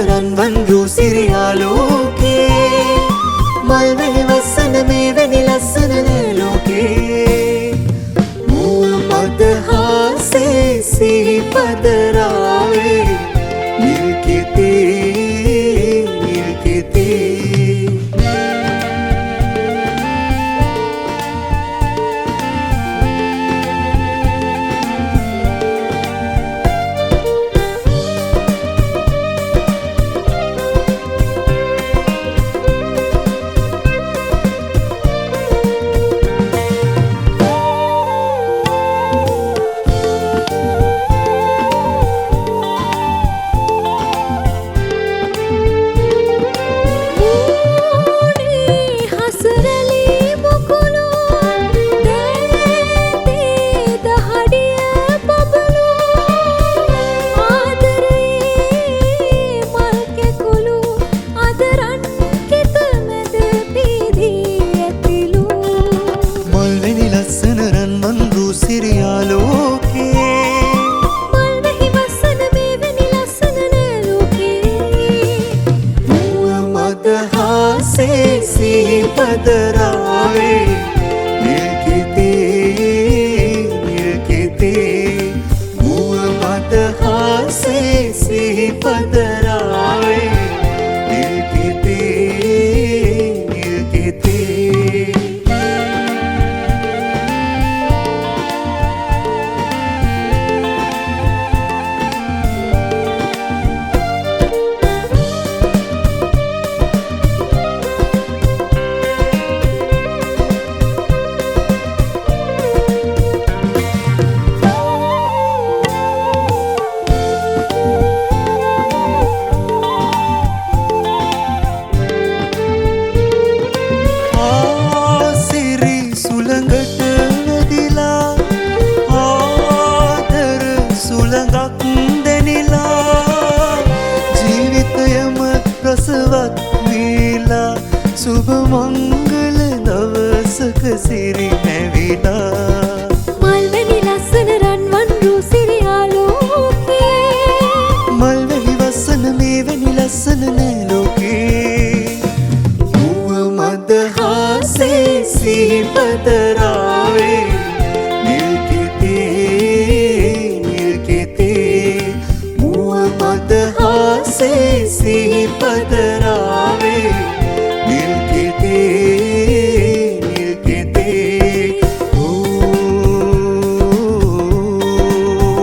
රන්වන් රූ සිරියාලෝකේ මල් වැහි වස්සන මේ වැනි ලස්සන නෑ ලෝකේ මුව මද හාසේ සිහිපද රාවේ නිල්කෙතේ නිල්කෙතේ सिहिपद रावे निल्किते निल्किते मुव मद हासे सिहिपद रावे निल्किते निल्किते शुभ मंगल दवसक सिरि मैविला मल्वेनि लस्सन रन्वन रූ සිරියාලෝකේ मल वेहि वसन मेवेनि लस्सन नෑ ලෝකේ මුව මද හාසේ සිහිපද රාවේ නිල්කිතේ නිල්කිතේ මුව මද හාසේ සිහිපද රාවේ